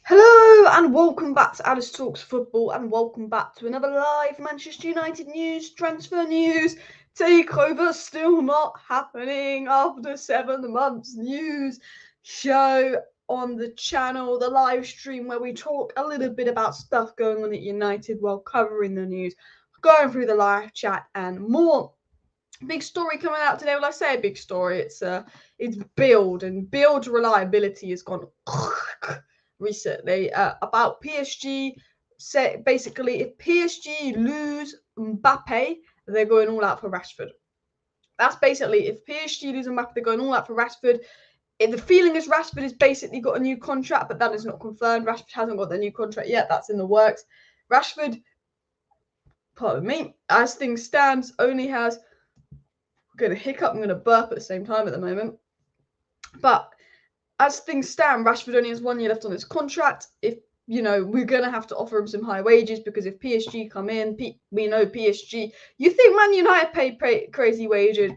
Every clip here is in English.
Hello and welcome back to Alice Talks Football and welcome back to another live Manchester United news, transfer news, takeover still not happening after 7 months news show on the channel, the live stream where we talk a little bit about stuff going on at United while covering the news, going through the live chat and more. Big story coming out today. Well, I say a big story. It's build and build reliability has gone recently about PSG. Say basically, if PSG lose Mbappe, they're going all out for Rashford. That's basically if PSG lose Mbappe, they're going all out for Rashford. The feeling is Rashford has basically got a new contract, but that is not confirmed. Rashford hasn't got the new contract yet. That's in the works. Rashford, pardon me, as things stands, only has. I'm going to hiccup. I'm going to burp at the same time at the moment. But as things stand, Rashford only has 1 year left on his contract. If we're going to have to offer him some high wages because if PSG come in, we know PSG. You think Man United pay crazy wages?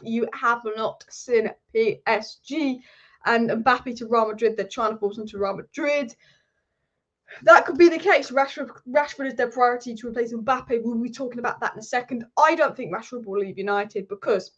You have not seen PSG and Mbappe to Real Madrid. They're trying to force him to Real Madrid. That could be the case. Rashford is their priority to replace Mbappe. We'll be talking about that in a second. I don't think Rashford will leave United because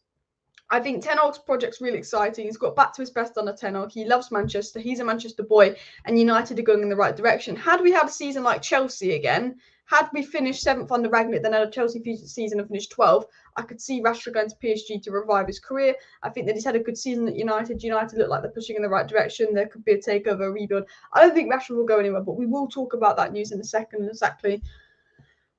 I think Ten Hag's project's really exciting. He's got back to his best under Ten Hag. He loves Manchester. He's a Manchester boy, and United are going in the right direction. Had we had a season like Chelsea again, had we finished 7th under Ragnick, then had a Chelsea season and finished 12th, I could see Rashford going to PSG to revive his career. I think that he's had a good season at United. United look like they're pushing in the right direction. There could be a takeover, a rebuild. I don't think Rashford will go anywhere, but we will talk about that news in a second, exactly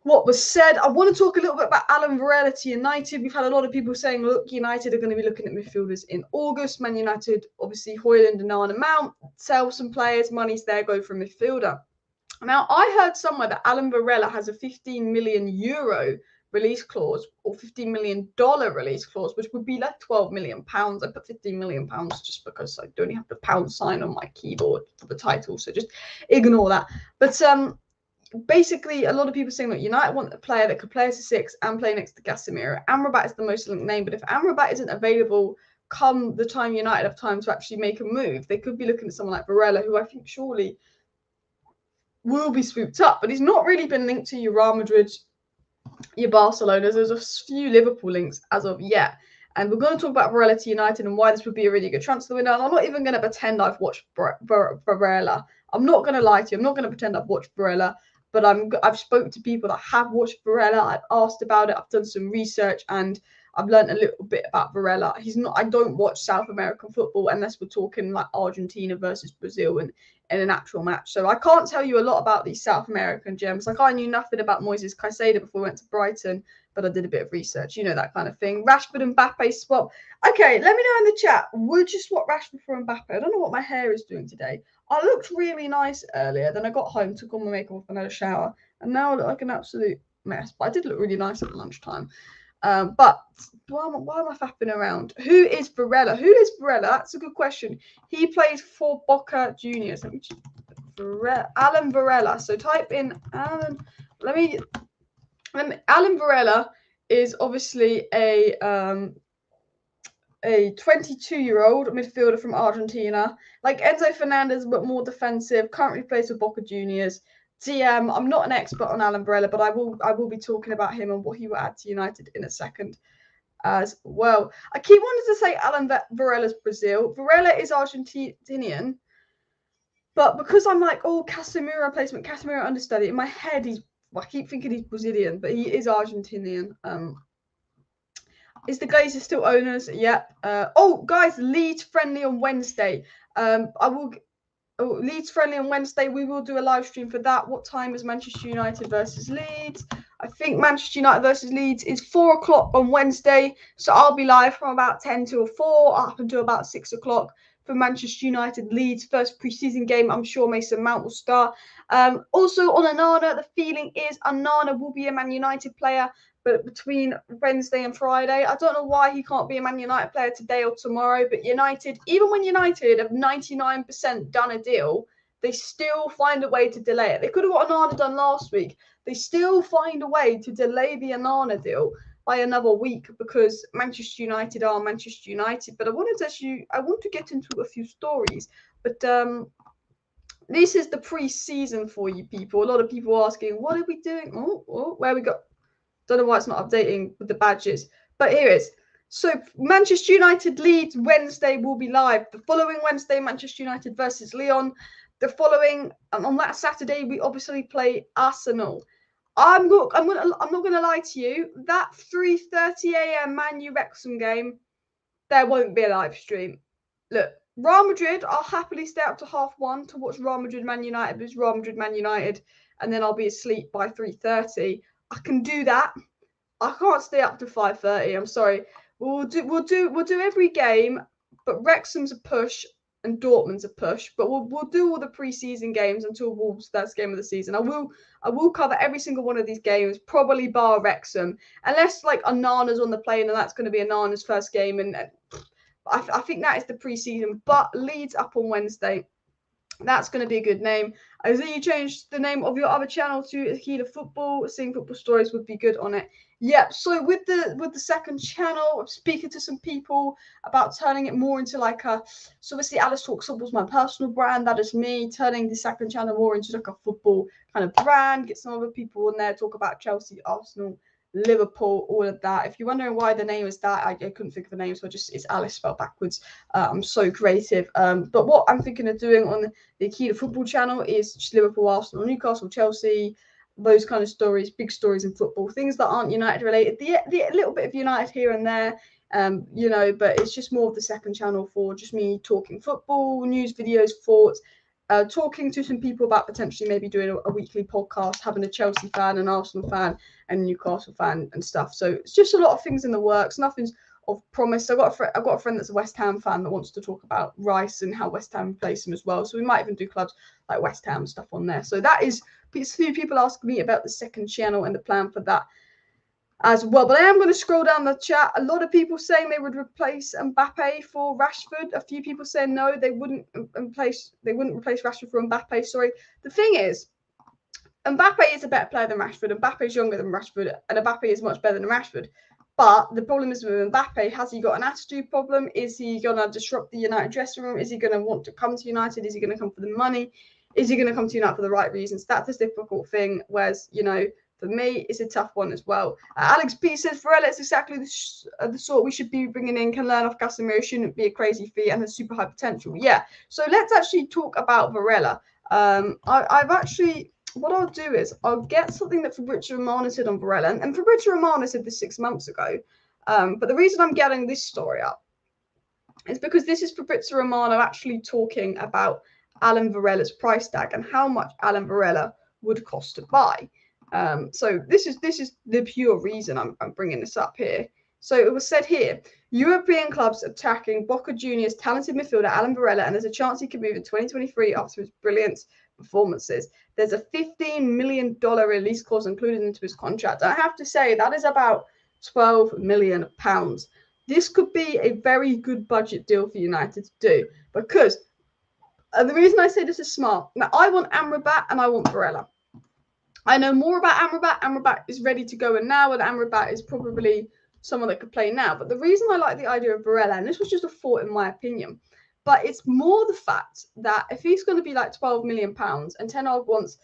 what was said. I want to talk a little bit about Alan Varela to United. We've had a lot of people saying, look, United are going to be looking at midfielders in August. Man United, obviously, Højlund and Onana Mount, sell some players, money's there, go for a midfielder. Now, I heard somewhere that Alan Varela has a €15 million release clause or $15 million release clause, which would be like £12 million. I put £15 million just because I don't have the pound sign on my keyboard for the title, so just ignore that. But basically, a lot of people saying that United want a player that could play as a 6 and play next to Casemiro. Amrabat is the most linked name, but if Amrabat isn't available come the time United have time to actually make a move, they could be looking at someone like Varela, who I think surely will be swooped up, but he's not really been linked to your Real Madrid, your Barcelona. There's a few Liverpool links as of yet. And we're going to talk about Varela to United and why this would be a really good transfer window. And I'm not even going to pretend I've watched Varela. I'm not going to lie to you. I'm not going to pretend I've watched Varela. But I've spoken to people that have watched Varela. I've asked about it. I've done some research and I've learned a little bit about Varela. I don't watch South American football unless we're talking like Argentina versus Brazil in an actual match. So I can't tell you a lot about these South American gems. Like I knew nothing about Moises Caicedo before we went to Brighton, but I did a bit of research. You know, that kind of thing. Rashford and Mbappe swap. Okay, let me know in the chat. Would you swap Rashford for Mbappe? I don't know what my hair is doing today. I looked really nice earlier. Then I got home, took all my makeup off and had a shower. And now I look like an absolute mess. But I did look really nice at lunchtime. But why am I fapping around? Who is Varela? Who is Varela? That's a good question. He plays for Boca Juniors. Let me just, Alan Varela. So type in Alan. Alan Varela is obviously a 22-year-old midfielder from Argentina, like Enzo Fernandez, but more defensive. Currently plays for Boca Juniors. DM. I'm not an expert on Alan Varela, but I will be talking about him and what he will add to United in a second as well. I keep wanting to say Alan Varela's Brazil. Varela is Argentinian, but because I'm like, oh, Casemiro replacement, Casemiro understudy, in my head I keep thinking he's Brazilian, but he is Argentinian. Is the Glazers still owners? Yep. Guys, Leeds friendly on Wednesday. Leeds friendly on Wednesday. We will do a live stream for that. What time is Manchester United versus Leeds? I think Manchester United versus Leeds is 4 o'clock on Wednesday. So I'll be live from about 10 till 4 up until about 6 o'clock for Manchester United Leeds first preseason game. I'm sure Mason Mount will start. Also on Onana, the feeling is Onana will be a Man United player. But between Wednesday and Friday, I don't know why he can't be a Man United player today or tomorrow. But United, even when United have 99% done a deal, they still find a way to delay it. They could have got Onana done last week. They still find a way to delay the Onana deal by another week because Manchester United are Manchester United. But I want to get into a few stories. But this is the pre-season for you people. A lot of people asking, what are we doing? Where we got? Don't know why it's not updating with the badges, but here it is. So Manchester United Leeds Wednesday will be live. The following Wednesday, Manchester United versus Lyon. The following on that Saturday, we obviously play Arsenal. I'm not gonna lie to you. That 3:30 a.m. Man U Wrexham game, there won't be a live stream. Look, Real Madrid, I'll happily stay up to 1:30 to watch Real Madrid Man United because Real Madrid Man United, and then I'll be asleep by 3:30. I can do that. I can't stay up to 5:30. I'm sorry. We'll do every game, but Wrexham's a push and Dortmund's a push. But we'll do all the preseason games until Wolves' first game of the season. I will cover every single one of these games, probably bar Wrexham, unless like Onana's on the plane and that's going to be Onana's first game. And I think that is the preseason. But Leeds up on Wednesday. That's going to be a good name. I think you changed the name of your other channel to Utd Football. Seeing football stories would be good on it. Yep. So with the second channel, I'm speaking to some people about turning it more into like a. So obviously, Alice Talks Football is my personal brand. That is me turning the second channel more into like a football kind of brand. Get some other people on there, talk about Chelsea, Arsenal, Liverpool, all of that. If you're wondering why the name is that, I couldn't think of a name, so it's Alice spelled backwards. I'm so creative. But what I'm thinking of doing on the Utd Football channel is just Liverpool, Arsenal, Newcastle, Chelsea, those kind of stories, big stories in football, things that aren't United related. The little bit of United here and there, but it's just more of the second channel for just me talking football, news, videos, thoughts. Talking to some people about potentially maybe doing a weekly podcast, having a Chelsea fan, an Arsenal fan, and Newcastle fan and stuff. So it's just a lot of things in the works. Nothing's of promise. I've got a friend that's a West Ham fan that wants to talk about Rice and how West Ham replace him as well. So we might even do clubs like West Ham and stuff on there. So that is a few people ask me about the second channel and the plan for that as well. But I am going to scroll down the chat. A lot of people saying they would replace Mbappe for Rashford. A few people saying no, they wouldn't replace Rashford for Mbappe. Sorry. The thing is, Mbappe is a better player than Rashford. Mbappe is younger than Rashford, and Mbappe is much better than Rashford. But the problem is with Mbappe, has he got an attitude problem? Is he going to disrupt the United dressing room? Is he going to want to come to United? Is he going to come for the money? Is he going to come to United for the right reasons? That's a difficult thing. Whereas, for me, it's a tough one as well. Alex P says, Varela is exactly the sort we should be bringing in, can learn off Casemiro, shouldn't be a crazy fee and has super high potential. Yeah, so let's actually talk about Varela. What I'll do is I'll get something that Fabrizio Romano said on Varela. And Fabrizio Romano said this 6 months ago. But the reason I'm getting this story up is because this is Fabrizio Romano actually talking about Alan Varela's price tag and how much Alan Varela would cost to buy. So this is the pure reason I'm bringing this up here. So it was said here, European clubs attacking Boca Juniors' talented midfielder Alan Varela, and there's a chance he could move in 2023 after his brilliant performances. There's a $15 million release clause included into his contract. I have to say that is about £12 million. This could be a very good budget deal for United to do because the reason I say this is smart. Now, I want Amrabat and I want Varela. I know more about Amrabat. Amrabat is ready to go and now, and Amrabat is probably someone that could play now. But the reason I like the idea of Varela, and this was just a thought in my opinion, but it's more the fact that if he's going to be like £12 million and Ten Hag wants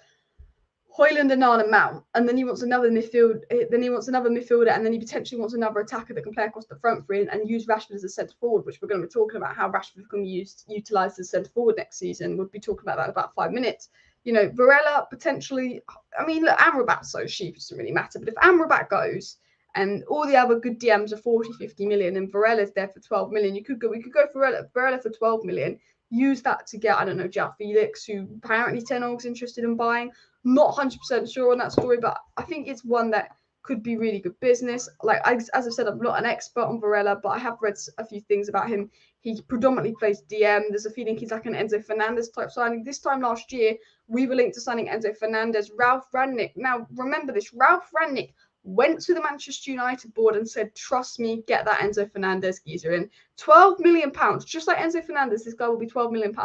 Højlund and Onana Mount, and then he wants another midfielder, and then he potentially wants another attacker that can play across the front three and use Rashford as a centre forward, which we're going to be talking about how Rashford is going to be utilised as centre forward next season. We'll be talking about that in about 5 minutes. Varela potentially, look, Amrabat's so cheap, it doesn't really matter. But if Amrabat goes and all the other good DMs are 40, 50 million and Varela's there for 12 million, we could go for Varela for 12 million, use that to get, Joao Felix, who apparently Ten Hag's interested in buying. Not 100% sure on that story, but I think it's one that could be really good business. As I said, I'm not an expert on Varela, but I have read a few things about him. He predominantly plays DM. There's a feeling he's like an Enzo Fernandez type signing. This time last year, we were linked to signing Enzo Fernandez. Ralf Rangnick. Now, remember this. Ralf Rangnick went to the Manchester United board and said, trust me, get that Enzo Fernandez geezer in. £12 million. Just like Enzo Fernandez, this guy will be £12 million.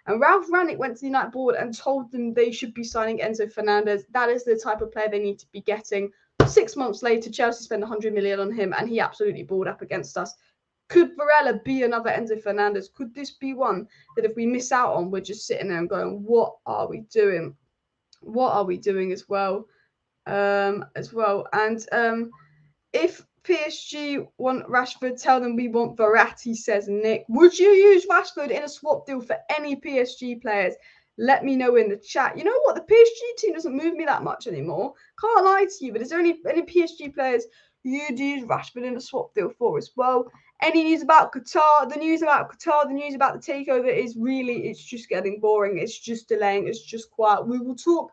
And Ralf Rangnick went to the United board and told them they should be signing Enzo Fernandez. That is the type of player they need to be getting. 6 months later, Chelsea spent 100 million on him and he absolutely balled up against us. Could Varela be another Enzo Fernandez? Could this be one that if we miss out on, we're just sitting there and going, what are we doing? What are we doing as well? And if PSG want Rashford, tell them we want Verratti, says Nick. Would you use Rashford in a swap deal for any PSG players? Let me know in the chat. You know what? The PSG team doesn't move me that much anymore. Can't lie to you, but is there any PSG players you'd use Rashford in a swap deal for as well? Any news about Qatar? The news about the takeover is really, it's just getting boring. It's just delaying. It's just quiet. We will talk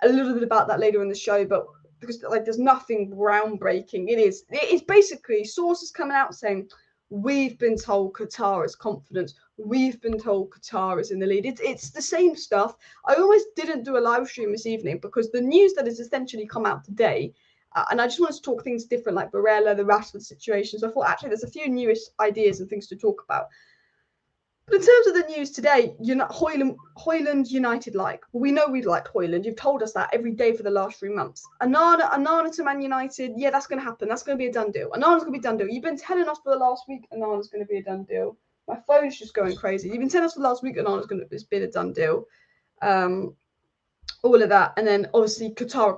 a little bit about that later in the show, but because there's nothing groundbreaking. It's basically sources coming out saying we've been told Qatar is confident, we've been told Qatar is in the lead. It's the same stuff. I almost didn't do a live stream this evening because the news that has essentially come out today, and I just wanted to talk things different, like Varela, the Rashford situation. So I thought actually there's a few newest ideas and things to talk about. But in terms of the news today, Højlund United we know we liked Højlund. You've told us that every day for the last 3 months. Onana to Man United, yeah, that's going to happen. That's going to be a done deal. Onana's going to be a done deal. You've been telling us for the last week Onana's going to be a done deal. My phone's just going crazy. You've been telling us for the last week it's been a done deal. All of that. And then obviously Qatar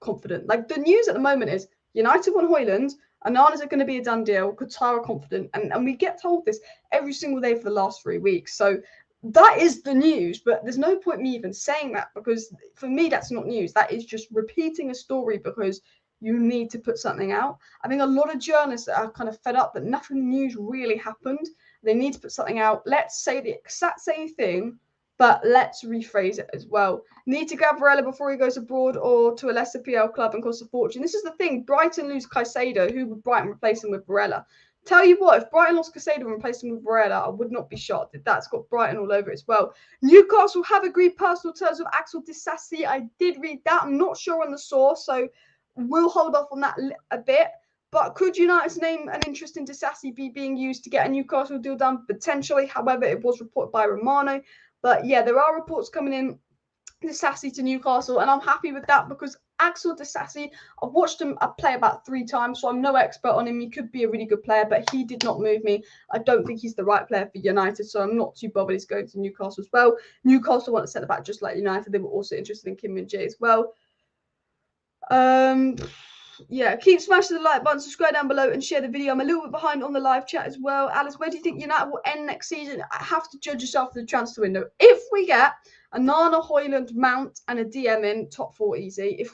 confident. Like the news at the moment is United want Højlund. Onana's going to be a done deal. Qatar are confident. And we get told this every single day for the last 3 weeks. So that is the news. But there's no point me even saying that because for me, that's not news. That is just repeating a story because you need to put something out. I think a lot of journalists are kind of fed up that nothing news really happened. They need to put something out. Let's say the exact same thing, but let's rephrase it as well. Need to grab Varela before he goes abroad or to a lesser PL club and cost a fortune. This is the thing. Brighton lose Caicedo. Who would Brighton replace him with Varela? Tell you what, if Brighton lost Caicedo and replaced him with Varela, I would not be shocked. That's got Brighton all over it as well. Newcastle have agreed personal terms with Axel Disasi. I did read that. I'm not sure on the source, so we'll hold off on that a bit. But could United's name an interest in Disasi be being used to get a Newcastle deal done? Potentially. However, it was reported by Romano. But yeah, there are reports coming in, Disasi to Newcastle, and I'm happy with that because Axel Disasi, I've watched him play about 3 times, so I'm no expert on him. He could be a really good player, but he did not move me. I don't think he's the right player for United, so I'm not too bothered he's going to Newcastle as well. Newcastle want to centre back just like United. They were also interested in Kim Min-jae as well. Yeah, keep smashing the like button, subscribe down below and share the video. I'm a little bit behind on the live chat as well. Alice, where do you think United will end next season? I have to judge yourself for the transfer window. If we get a Onana, Højlund, Mount and a DM in, top 4 easy.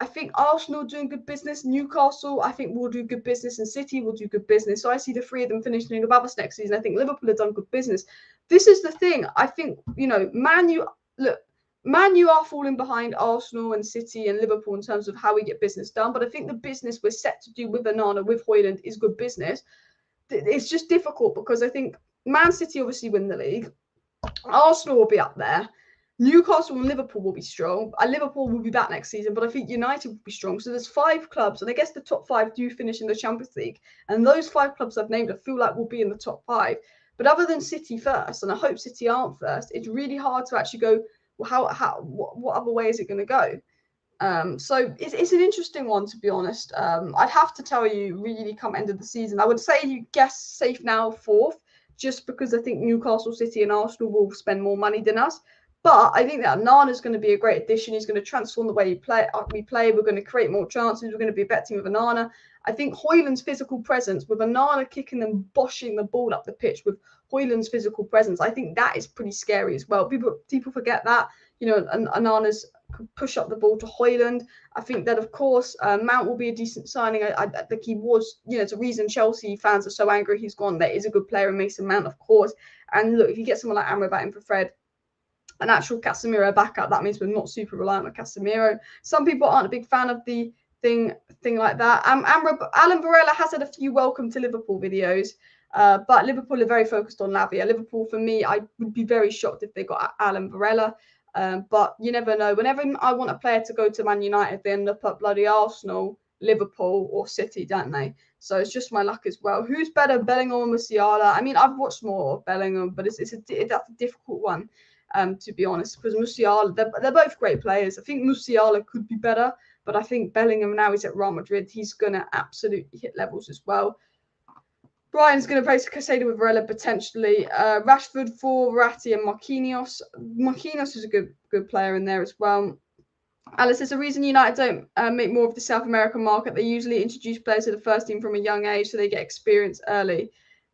I think Arsenal doing good business. Newcastle, I think will do good business, and City will do good business. So I see the 3 of them finishing above us next season. I think Liverpool have done good business. This is the thing. I think, Man U are falling behind Arsenal and City and Liverpool in terms of how we get business done. But I think the business we're set to do with Onana, with Højlund, is good business. It's just difficult because I think Man City obviously win the league. Arsenal will be up there. Newcastle and Liverpool will be strong. Liverpool will be back next season, but I think United will be strong. So there's 5 clubs, and I guess the top 5 do finish in the Champions League. And those 5 clubs I've named, I feel like will be in the top 5. But other than City first, and I hope City aren't first, it's really hard to actually go, well, what other way is it going to go? So it's an interesting one, to be honest. I'd have to tell you, really, come end of the season, I would say you guess safe now 4th, just because I think Newcastle, City and Arsenal will spend more money than us. But I think that Onana is going to be a great addition. He's going to transform the way we play. We're going to create more chances. We're going to be a better team with Onana. I think Højlund's physical presence, with Onana kicking and boshing the ball up the pitch with Højlund's physical presence, I think that is pretty scary as well. People forget that, and Onana's push up the ball to Højlund. I think that, of course, Mount will be a decent signing. I think he was, it's a reason Chelsea fans are so angry he's gone. There is a good player in Mason Mount, of course. And look, if you get someone like Amrabat in for Fred, an actual Casemiro backup, that means we're not super reliant on Casemiro. Some people aren't a big fan of the thing like that. Alan Varela has had a few welcome to Liverpool videos, but Liverpool are very focused on Lavia. Liverpool, for me, I would be very shocked if they got Alan Varela. But you never know. Whenever I want a player to go to Man United, they end up at bloody Arsenal, Liverpool or City, don't they? So it's just my luck as well. Who's better, Bellingham or Musiala? I mean, I've watched more of Bellingham, but that's a difficult one. To be honest, because Musiala, they're both great players. I think Musiala could be better, but I think Bellingham, now he's at Real Madrid, he's going to absolutely hit levels as well. Brian's going to place Caicedo with Varela potentially. Rashford for Verratti and Marquinhos. Marquinhos is a good player in there as well. Alice, there's a reason United don't make more of the South American market. They usually introduce players to the first team from a young age, so they get experience early.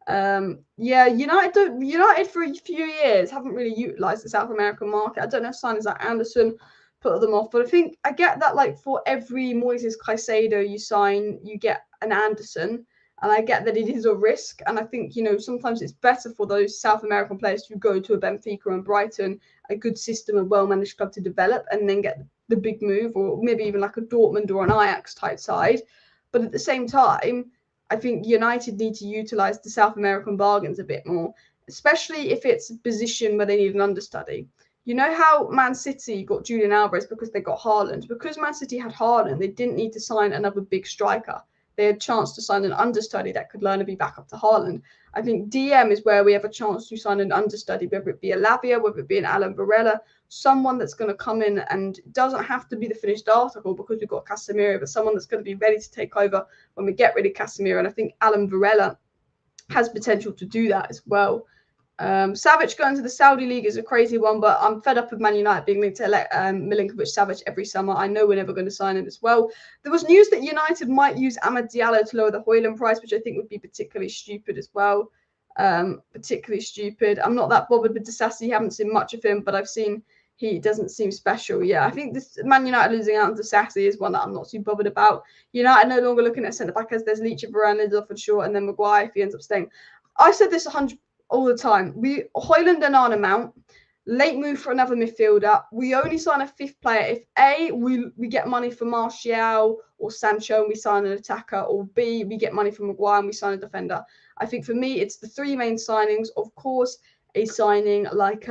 Yeah, United for a few years haven't really utilised the South American market. I don't know if signings like Anderson put them off, but I get that like for every Moises Caicedo you sign, you get an Anderson. And I get that it is a risk. And I think, sometimes it's better for those South American players to go to a Benfica and Brighton, a good system, a well-managed club to develop, and then get the big move, or maybe even like a Dortmund or an Ajax type side. But at the same time, I think United need to utilise the South American bargains a bit more, especially if it's a position where they need an understudy. You know how Man City got Julian Alvarez because they got Haaland? Because Man City had Haaland, they didn't need to sign another big striker. They had a chance to sign an understudy that could learn to be back up to Haaland. I think DM is where we have a chance to sign an understudy, whether it be a Lavia, whether it be an Alan Varela, someone that's going to come in and doesn't have to be the finished article because we've got Casemiro, but someone that's going to be ready to take over when we get rid of Casemiro. And I think Alan Varela has potential to do that as well. Savic going to the Saudi League is a crazy one, but I'm fed up with Man United being linked to Milinkovic-Savic every summer. I know we're never going to sign him as well. There was news that United might use Amad Diallo to lower the Højlund price, which I think would be particularly stupid as well. Particularly stupid. I'm not that bothered with Disasi. Haven't seen much of him, but I've seen he doesn't seem special. Yeah, I think this Man United losing out to Disasi is one that I'm not too bothered about. United no longer looking at centre back as there's Leach, Varane, Lindelof and Shaw, and then Maguire if he ends up staying. I said this 100 all the time. Højlund and Onana Mount, late move for another midfielder. We only sign a fifth player if we get money for Martial or Sancho and we sign an attacker, or B, we get money from Maguire and we sign a defender. I think for me, it's the three main signings. Of course, a signing like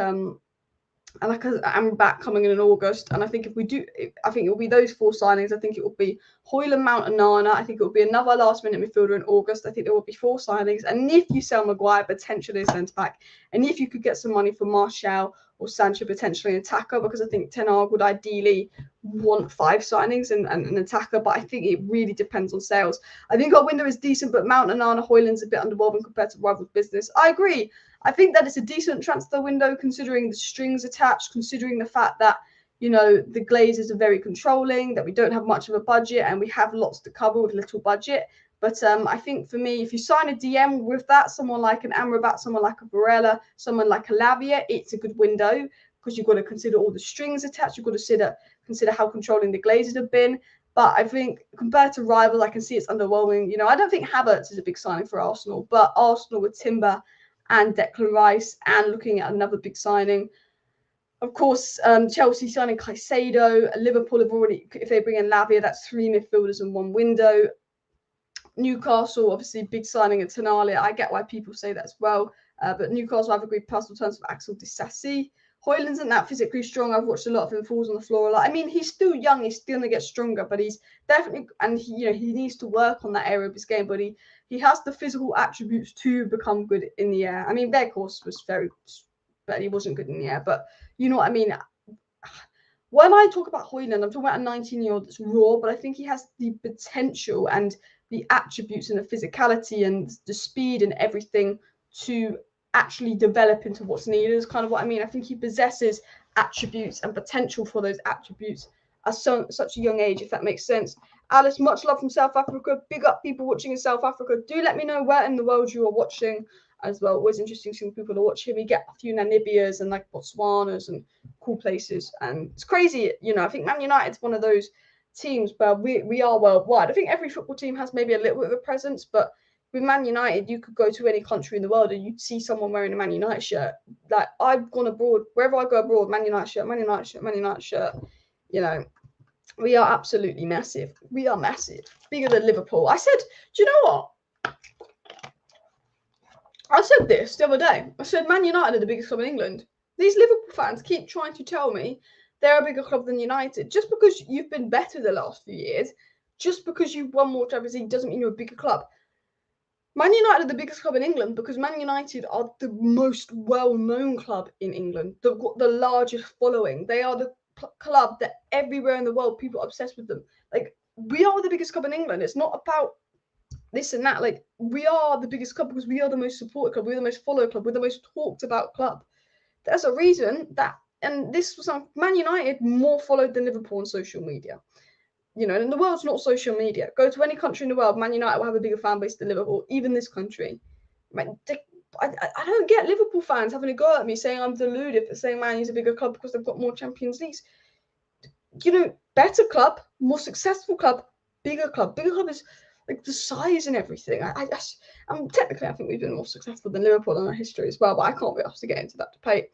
Amrabat coming in August, and I think if we do, I think it will be those four signings. I think it will be Højlund, Mount, and Nana. I think it will be another last-minute midfielder in August. I think there will be four signings, and if you sell Maguire, potentially a centre back, and if you could get some money for Martial or Sancho, potentially an attacker, because I think Ten Hag would ideally want five signings and an attacker, but I think it really depends on sales. I think our window is decent, but Mount and Nana, Højlund's a bit underwhelming compared to Rivals Business. I agree. I think that it's a decent transfer window considering the strings attached, considering the fact that, the Glazers are very controlling, that we don't have much of a budget and we have lots to cover with little budget. But I think for me, if you sign a DM with that, someone like an Amrabat, someone like a Varela, someone like a Lavia, it's a good window because you've got to consider all the strings attached. You've got to consider how controlling the Glazers have been. But I think compared to Rivals, I can see it's underwhelming. I don't think Havertz is a big signing for Arsenal, but Arsenal with Timber and Declan Rice, and looking at another big signing. Of course, Chelsea signing Caicedo. Liverpool have already, if they bring in Lavia, that's three midfielders in one window. Newcastle, obviously, big signing at Tonali. I get why people say that as well. But Newcastle have agreed personal terms with Axel Disasi. Højlund isn't that physically strong. I've watched a lot of him falls on the floor a lot. I mean, he's still young. He's still going to get stronger, but he's definitely, and he needs to work on that area of his game. But he has the physical attributes to become good in the air. I mean, Weghorst was but he wasn't good in the air. But you know what I mean? When I talk about Højlund, I'm talking about a 19-year-old that's raw, but I think he has the potential and the attributes and the physicality and the speed and everything to actually develop into what's needed is kind of what I mean. I think he possesses attributes and potential for those attributes at such a young age, if that makes sense. Alice, much love from South Africa. Big up people watching in South Africa. Do let me know where in the world you are watching as well. Always interesting seeing people are watching. We get a few Namibias and like Botswanas and cool places. And it's crazy, I think Man United's one of those teams where we are worldwide. I think every football team has maybe a little bit of a presence, but with Man United, you could go to any country in the world and you'd see someone wearing a Man United shirt. Like, I've gone abroad, wherever I go abroad, Man United shirt, Man United shirt, Man United shirt. We are absolutely massive. We are massive. Bigger than Liverpool. I said, do you know what? I said this the other day. I said Man United are the biggest club in England. These Liverpool fans keep trying to tell me they're a bigger club than United. Just because you've been better the last few years, just because you've won more Champions League doesn't mean you're a bigger club. Man United are the biggest club in England because Man United are the most well-known club in England. They've got the largest following. They are the club that everywhere in the world people are obsessed with them. Like, we are the biggest club in England. It's not about this and that. Like, we are the biggest club because we are the most supported club, we're the most followed club, we're the most talked about club. There's a reason that, and this was Man United more followed than Liverpool on social media. You know, and the world's not social media. Go to any country in the world, Man United will have a bigger fan base than Liverpool, even this country. I don't get Liverpool fans having a go at me saying I'm deluded for saying Man U's a bigger club because they've got more Champions Leagues. You know, better club, more successful club, bigger club. Bigger club is like the size and everything. Technically, I think we've been more successful than Liverpool in our history as well, but I can't be asked to get into that debate.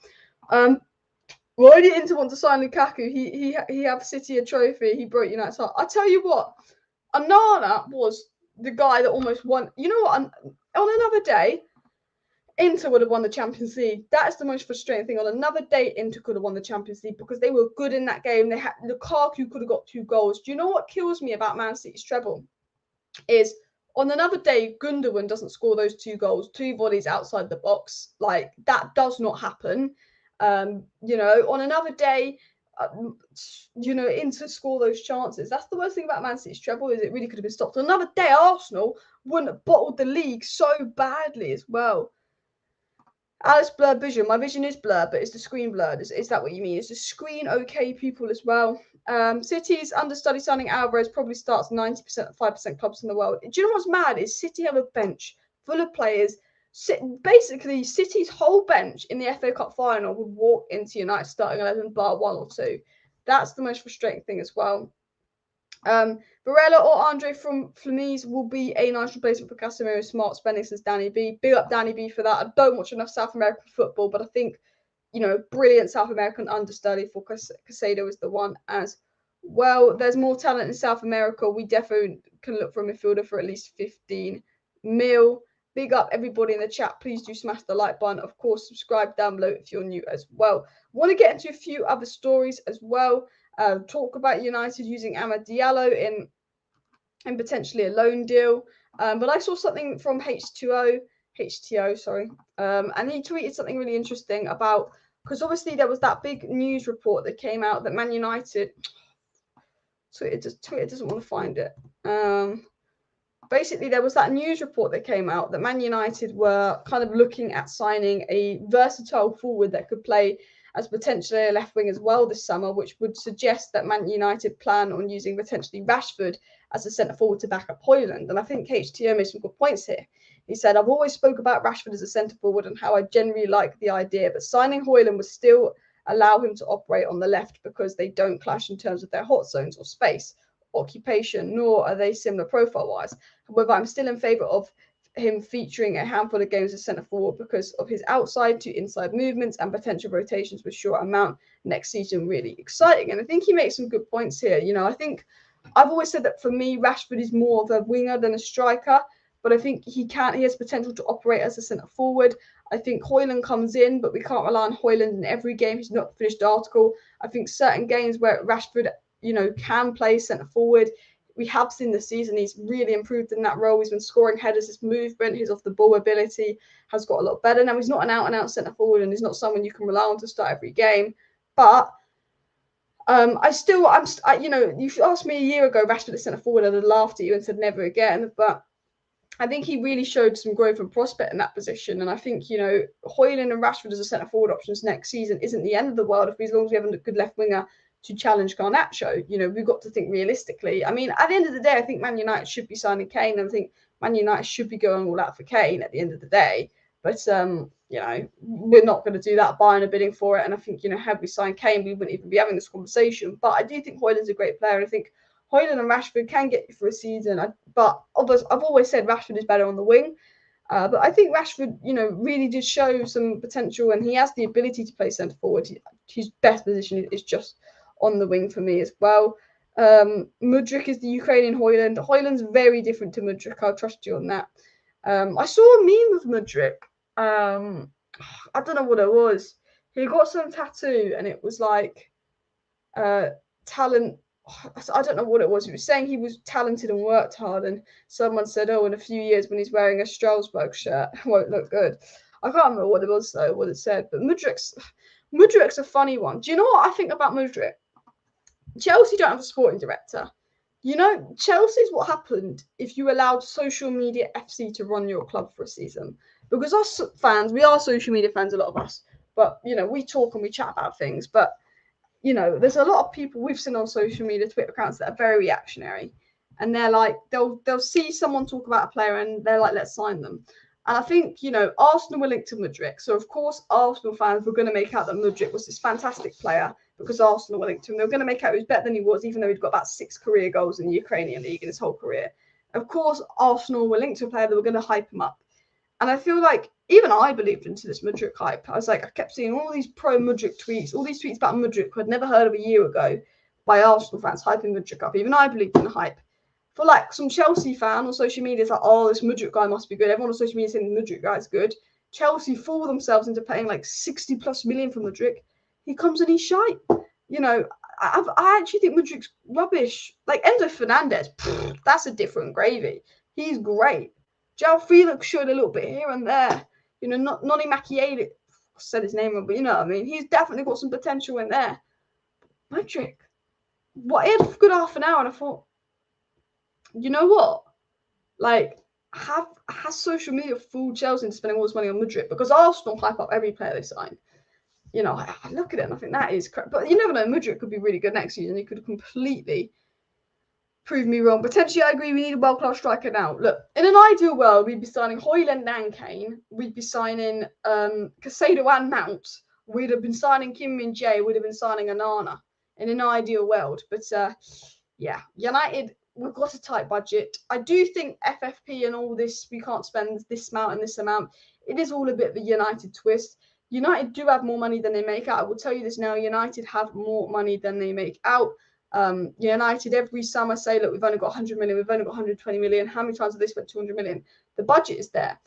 Why did Inter want to sign Lukaku? He have City a trophy. He broke United's heart. I tell you what, Onana was the guy that almost won. You know what? On another day, Inter would have won the Champions League. That is the most frustrating thing. On another day, Inter could have won the Champions League because they were good in that game. They had Lukaku could have got 2 goals. Do you know what kills me about Man City's treble? Is on another day, Gundogan doesn't score those 2 goals, 2 volleys outside the box. Like, that does not happen. You know, on another day, you know, Inter score those chances. That's the worst thing about Man City's treble, is it really could have been stopped. On another day, Arsenal wouldn't have bottled the league so badly as well. Alice, blurred vision. My vision is blurred, but is the screen blurred? Is that what you mean? Is the screen okay, people, as well? City's understudy signing Alvarez probably starts 90% of 5% clubs in the world. Do you know what's mad? Is City have a bench full of players. Basically, City's whole bench in the FA Cup final would walk into United starting 11 bar 1 or 2. That's the most frustrating thing as well. Varela or Andre from Flamengo will be a nice replacement for Casemiro. Smart spending, says Danny B. Big up Danny B for that. I don't watch enough South American football, but I think, you know, brilliant South American understudy for Casado is the one as well. There's more talent in South America. We definitely can look for a midfielder for at least 15 mil. Big up everybody in the chat. Please do smash the like button. Of course, subscribe down below if you're new as well. Want to get into a few other stories as well. Talk about United using Amad Diallo in potentially a loan deal. But I saw something from HTO, and he tweeted something really interesting about, because obviously there was that big news report that came out that Man United, Twitter doesn't want to find it. Basically, there was that news report that came out that Man United were kind of looking at signing a versatile forward that could play as potentially a left wing as well this summer, which would suggest that Man United plan on using potentially Rashford as a centre forward to back up Højlund. And I think HTO made some good points here. He said, I've always spoke about Rashford as a centre forward and how I generally like the idea, but signing Højlund would still allow him to operate on the left because they don't clash in terms of their hot zones or space, occupation, nor are they similar profile-wise. However, I'm still in favour of him featuring a handful of games as centre forward because of his outside to inside movements and potential rotations with short amount next season. Really exciting. And I think he makes some good points here. You know, I think I've always said that for me, Rashford is more of a winger than a striker, but I think he has potential to operate as a centre forward. I think Højlund comes in, but we can't rely on Højlund in every game. He's not a finished article. I think certain games where Rashford, you know, can play centre forward. We have seen this season he's really improved in that role. He's been scoring headers. His movement, his off the ball ability has got a lot better. Now, he's not an out-and-out centre forward, and he's not someone you can rely on to start every game. But you know, you asked me a year ago, Rashford at centre forward, I'd have laughed at you and said never again. But I think he really showed some growth and prospect in that position. And I think, you know, Højlund and Rashford as a centre forward options next season isn't the end of the world as long as we have a good left winger to challenge Garnacho. You know, we've got to think realistically. I mean, at the end of the day, I think Man United should be signing Kane, and I think Man United should be going all out for Kane at the end of the day. But you know, we're not going to do that, buying a bidding for it. And I think, you know, had we signed Kane, we wouldn't even be having this conversation. But I do think Højlund's a great player. And I think Højlund and Rashford can get you for a season. But I've always said Rashford is better on the wing. But I think Rashford, you know, really did show some potential, and he has the ability to play centre forward. His best position is just on the wing for me as well. Mudryk is the Ukrainian Højlund. Højlund's very different to Mudryk. I'll trust you on that. I saw a meme of Mudryk. I don't know what it was. He got some tattoo, and it was like talent. I don't know what it was. He was saying he was talented and worked hard, and someone said, "Oh, in a few years, when he's wearing a Strasbourg shirt, it won't look good." I can't remember what it was though, what it said. But Mudryk's a funny one. Do you know what I think about Mudryk? Chelsea don't have a sporting director. You know, Chelsea's what happened if you allowed social media FC to run your club for a season. Because us fans, we are social media fans, a lot of us. But, you know, we talk and we chat about things. But, you know, there's a lot of people we've seen on social media, Twitter accounts that are very reactionary. And they're like, they'll see someone talk about a player and they're like, let's sign them. And I think, you know, Arsenal were linked to Mudryk. So, of course, Arsenal fans were going to make out that Mudryk was this fantastic player because Arsenal were linked to him. They were going to make out he was better than he was, even though he'd got about 6 career goals in the Ukrainian league in his whole career. Of course, Arsenal were linked to a player that were going to hype him up. And I feel like even I believed into this Mudryk hype. I was like, I kept seeing all these pro Mudryk tweets, all these tweets about Mudryk I'd never heard of a year ago by Arsenal fans hyping Mudryk up. Even I believed in the hype. For like some Chelsea fan on social media is like, oh, this Mudryk guy must be good. Everyone on social media saying the Mudryk guy's good. Chelsea fool themselves into paying like 60 plus million for Mudryk. He comes and he's shite. You know, I actually think Mudryk's rubbish. Like Enzo Fernandez, that's a different gravy. He's great. Joao Felix showed a little bit here and there. You know, Noni Machiavelli, said his name wrong, but you know what I mean. He's definitely got some potential in there. Mudryk, what? He had a good half an hour, and I thought, you know what? Like, has social media fooled Chelsea into spending all this money on Mudryk? Because Arsenal hype up every player they sign. You know, I look at it and I think that is crap. But you never know, Mudryk could be really good next season. He could completely prove me wrong. Potentially, I agree, we need a world-class striker now. Look, in an ideal world, we'd be signing Højlund and Kane. We'd be signing Casado and Mount. We'd have been signing Kim Min-jae. We'd have been signing Onana in an ideal world. But, yeah, United, we've got a tight budget. I do think FFP and all this, we can't spend this amount and this amount. It is all a bit of a United twist. United do have more money than they make out. I will tell you this now. United have more money than they make out. United every summer say, look, we've only got 100 million, we've only got 120 million. How many times have they spent 200 million? The budget is there.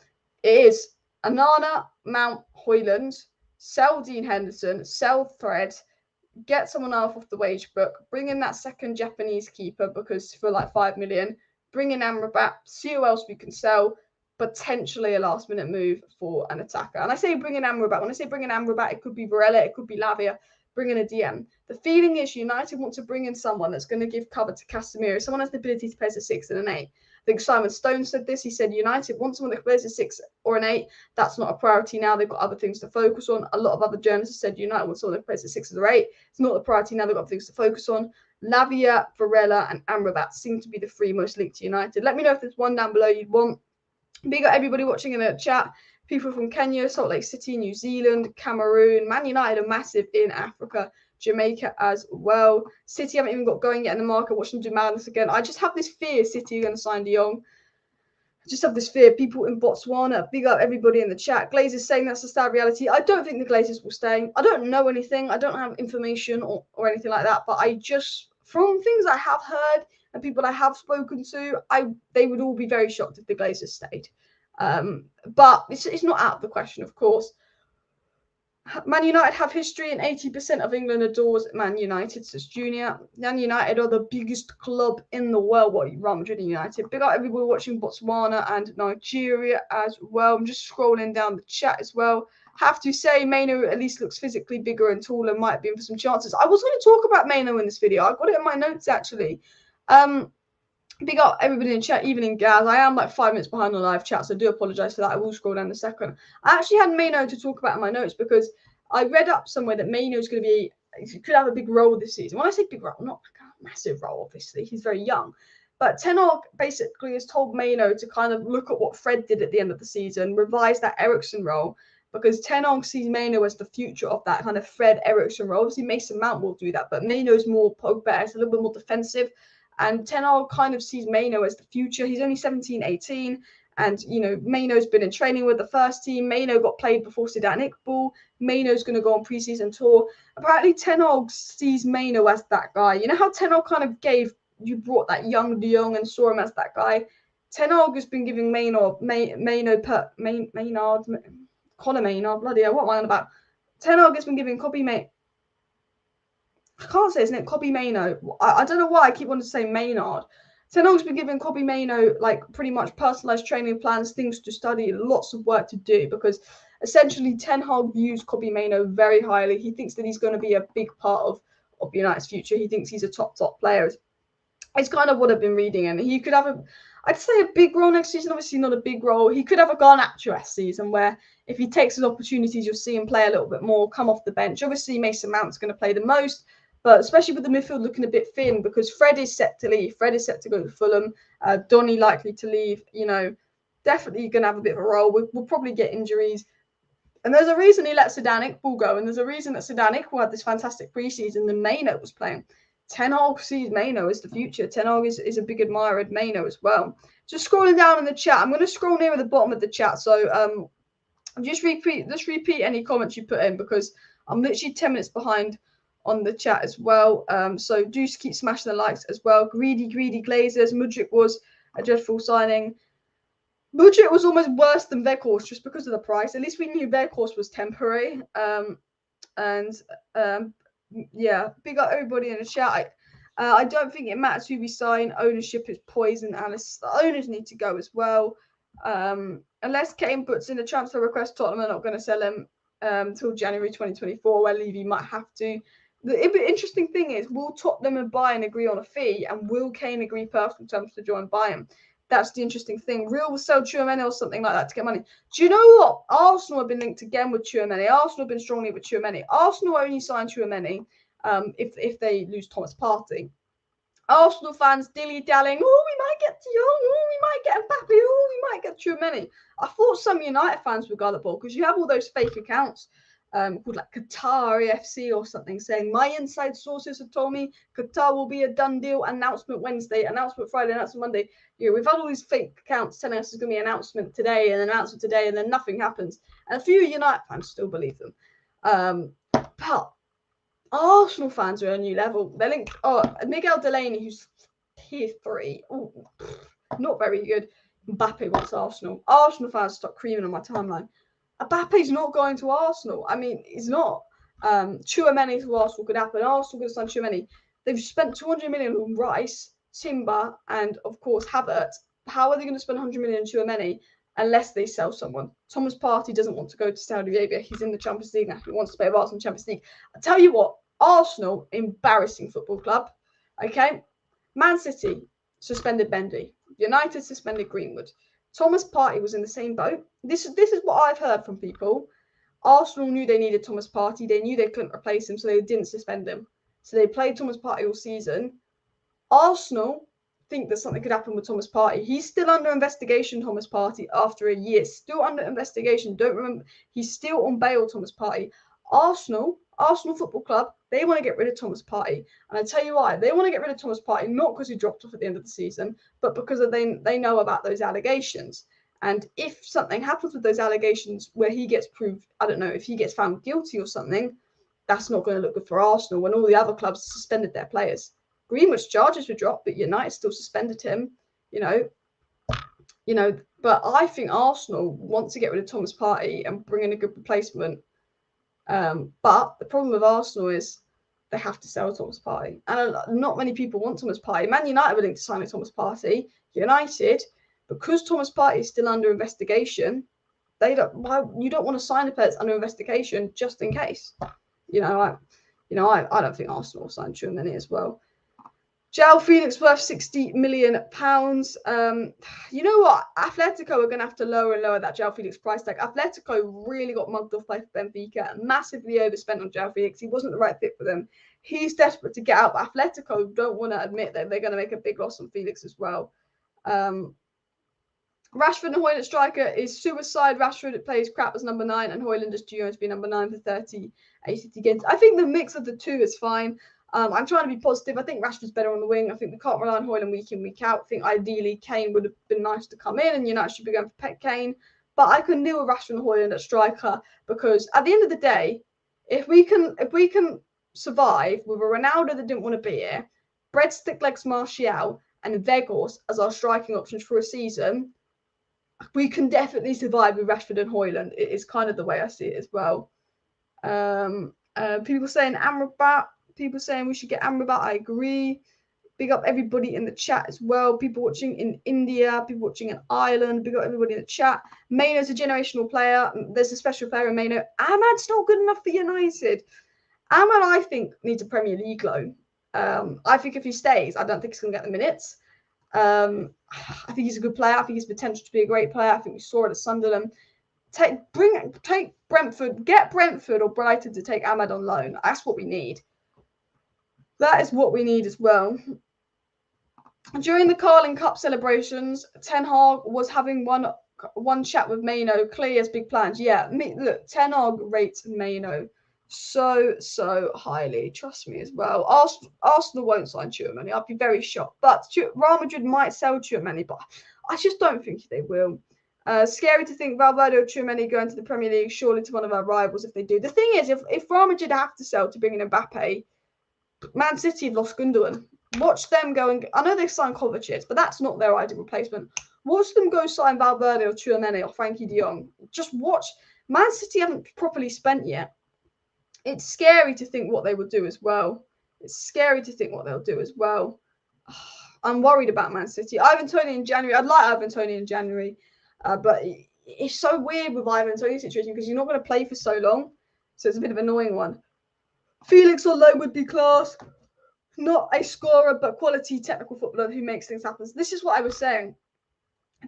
It is Onana, Mount, Højlund, sell Dean Henderson, sell Thread, get someone else off the wage book, bring in that second Japanese keeper because for like 5 million, bring in Amrabat, see who else we can sell, potentially a last minute move for an attacker. And I say bring in Amrabat. When I say bring in Amrabat, it could be Varela, it could be Lavia, bring in a DM. The feeling is United want to bring in someone that's going to give cover to Casemiro. Someone has the ability to play as a 6 and an 8. I think Simon Stone said this. He said United want someone that plays a 6 or an 8. That's not a priority now. They've got other things to focus on. A lot of other journalists have said United want someone that plays a 6 or 8. It's not the priority now. They've got things to focus on. Lavia, Varela, and Amrabat seem to be the 3 most linked to United. Let me know if there's one down below you'd want. We got everybody watching in the chat. People from Kenya, Salt Lake City, New Zealand, Cameroon. Man United are massive in Africa. Jamaica as well. City haven't even got going yet in the market. Watch them do madness again. I just have this fear City are going to sign De Jong. I just have this fear. People in Botswana, big up everybody in the chat. Glazers saying that's a sad reality. I don't think the Glazers will stay. I don't know anything. I don't have information or anything like that. But I just, from things I have heard and people I have spoken to, they would all be very shocked if the Glazers stayed. But it's not out of the question, of course. Man United have history and 80% of England adores Man United, says Junior. Man United are the biggest club in the world. What, Real Madrid and United. Big up everybody watching Botswana and Nigeria as well. I'm just scrolling down the chat as well. Have to say, Mainoo at least looks physically bigger and taller, might be in for some chances. I was going to talk about Mainoo in this video. I've got it in my notes, actually. Big up everybody in chat, even in Gaz. I am like 5 minutes behind the live chat, so I do apologise for that. I will scroll down in a second. I actually had Mainoo to talk about in my notes because I read up somewhere that Mainoo is going to be, he could have a big role this season. When I say big role, not like a massive role, obviously. He's very young. But Ten Hag basically has told Mainoo to kind of look at what Fred did at the end of the season, revise that Eriksen role, because Ten Hag sees Mainoo as the future of that kind of Fred Eriksen role. Obviously, Mason Mount will do that, but Mainoo's more Pogba, it's a little bit more defensive. And Ten Hag kind of sees Mainoo as the future. He's only 17, 18. And, you know, Mainoo's been in training with the first team. Mainoo got played before Zidane Iqbal. Mainoo's going to go on preseason tour. Apparently, Ten Hag sees Mainoo as that guy. You know how Ten Hag kind of brought that young De Jong and saw him as that guy? Ten Hag has been giving Conor Maynard, bloody hell, what am I on about? Ten Hag has been giving I can't say his name, Kobbie Mainoo. I don't know why I keep wanting to say Maynard. Ten Hag's been giving Kobbie Mainoo like pretty much personalised training plans, things to study, lots of work to do, because essentially Ten Hag views Kobbie Mainoo very highly. He thinks that he's going to be a big part of United's future. He thinks he's a top player. It's kind of what I've been reading, and he could have I'd say a big role next season. Obviously not a big role. He could have a Garnacho season where if he takes his opportunities, you'll see him play a little bit more, come off the bench. Obviously Mason Mount's going to play the most, but especially with the midfield looking a bit thin because Fred is set to leave. Fred is set to go to Fulham. Donny likely to leave. You know, definitely going to have a bit of a role. We'll probably get injuries. And there's a reason he let Sedanik go, and there's a reason that Sedanik had this fantastic preseason and Mainoo was playing. Ten Hag sees Mainoo as the future. Ten Hag is a big admirer of Mainoo as well. Just scrolling down in the chat. I'm going to scroll near the bottom of the chat. So just repeat any comments you put in because I'm literally 10 minutes behind on the chat as well. So do keep smashing the likes as well. Greedy Glazers. Mudryk was a dreadful signing. Mudryk was almost worse than Weghorst just because of the price. At least we knew Weghorst was temporary. Yeah, big up everybody in the chat. I don't think it matters who we sign. Ownership is poison, and the owners need to go as well. Unless Kane puts in a transfer request, Tottenham are not going to sell him until January 2024, where Levy might have to. The interesting thing is, will Tottenham and Bayern agree on a fee, and will Kane agree personal terms to join Bayern? That's the interesting thing. Real will sell Tchouaméni or something like that to get money. Do you know what? Arsenal have been linked again with Tchouaméni. Arsenal have been strongly with Tchouaméni. Arsenal only sign Tchouaméni if they lose Thomas Partey. Arsenal fans dilly-dallying. Oh, we might get De Jong. Oh, we might get Mbappe. Oh, we might get Tchouaméni. I thought some United fans were gullible because you have all those fake accounts called like Qatar AFC or something saying my inside sources have told me Qatar will be a done deal. Announcement Wednesday, announcement Friday, announcement Monday. You know, we've had all these fake accounts telling us there's going to be an announcement today and an announcement today, and then nothing happens. And a few United fans still believe them. But Arsenal fans are at a new level. They're linked. Oh, Miguel Delaney, who's tier 3. Oh, not very good. Mbappe wants Arsenal. Arsenal fans stop creaming on my timeline. Mbappe's not going to Arsenal. I mean, he's not. Tchouaméni to Arsenal could happen. Arsenal could sign Tchouaméni. They've spent 200 million on Rice, Timber, and of course Havertz. How are they going to spend 100 million on Tchouaméni unless they sell someone? Thomas Partey doesn't want to go to Saudi Arabia. He's in the Champions League now. He wants to play with Arsenal Champions League. I tell you what, Arsenal, embarrassing football club. Okay, Man City suspended Mendy. United suspended Greenwood. Thomas Partey was in the same boat. This is what I've heard from people. Arsenal knew they needed Thomas Partey. They knew they couldn't replace him, so they didn't suspend him. So they played Thomas Partey all season. Arsenal think that something could happen with Thomas Partey. He's still under investigation, Thomas Partey, after a year. Still under investigation. Don't remember. He's still on bail, Thomas Partey. Arsenal Football Club, they want to get rid of Thomas Partey. And I tell you why. They want to get rid of Thomas Partey, not because he dropped off at the end of the season, but because they know about those allegations. And if something happens with those allegations where he gets proved, I don't know, if he gets found guilty or something, that's not going to look good for Arsenal when all the other clubs suspended their players. Greenwood's charges were dropped, but United still suspended him, you know. But I think Arsenal want to get rid of Thomas Partey and bring in a good replacement. But the problem with Arsenal is they have to sell Thomas Partey. And not many people want Thomas Partey. Man United were linked to signing Thomas Partey. United, because Thomas Partey is still under investigation, you don't want to sign a player that's under investigation just in case. I don't think Arsenal will sign Tchouaméni as well. Joao Felix worth £60 million. You know what? Atletico are going to have to lower and lower that Joao Felix price tag. Atletico really got mugged off by Benfica, massively overspent on Joao Felix. He wasn't the right fit for them. He's desperate to get out, but Atletico don't want to admit that they're going to make a big loss on Felix as well. Rashford and Højlund striker is suicide. Rashford plays crap as number 9, and Højlund is due to be number 9 for 30 ACT games. I think the mix of the two is fine. I'm trying to be positive. I think Rashford's better on the wing. I think we can't rely on Højlund week in, week out. I think ideally Kane would have been nice to come in, and United should be going for Kane. But I can deal with Rashford and Højlund at striker because at the end of the day, if we can survive with a Ronaldo that didn't want to be here, breadstick legs Martial, and Weghorst as our striking options for a season, we can definitely survive with Rashford and Højlund. It is kind of the way I see it as well. People saying Amrabat. People saying we should get Amrabat. I agree. Big up everybody in the chat as well. People watching in India, people watching in Ireland. Big up everybody in the chat. Mainoo's a generational player. There's a special player in Mainoo. Ahmad's not good enough for United. Ahmad, I think, needs a Premier League loan. I think if he stays, I don't think he's going to get the minutes. I think he's a good player. I think he's potential to be a great player. I think we saw it at Sunderland. Take Brentford, get Brentford or Brighton to take Ahmad on loan. That's what we need. That is what we need as well. During the Carling Cup celebrations, Ten Hag was having one chat with Mainoo. Clearly has big plans. Yeah, look, Ten Hag rates Mainoo so highly. Trust me as well. Arsenal won't sign Tchouaméni. I'd be very shocked. But Real Madrid might sell Tchouaméni, but I just don't think they will. Scary to think Valverde or Tchouaméni going to the Premier League, surely to one of our rivals if they do. The thing is, if Real Madrid have to sell to bring in Mbappe, Man City have lost Gundogan. Watch them go and... I know they signed Kovacic, but that's not their ideal replacement. Watch them go sign Valverde or Tchouaméni or Frankie de Jong. Just watch. Man City haven't properly spent yet. It's scary to think what they will do as well. It's scary to think what they'll do as well. I'm worried about Man City. Ivan Toney in January. I'd like Ivan Toney in January. But it's so weird with Ivan Toney's situation because you're not going to play for so long. So it's a bit of an annoying one. Felix on loan would be class. Not a scorer, but quality technical footballer who makes things happen. So this is what I was saying.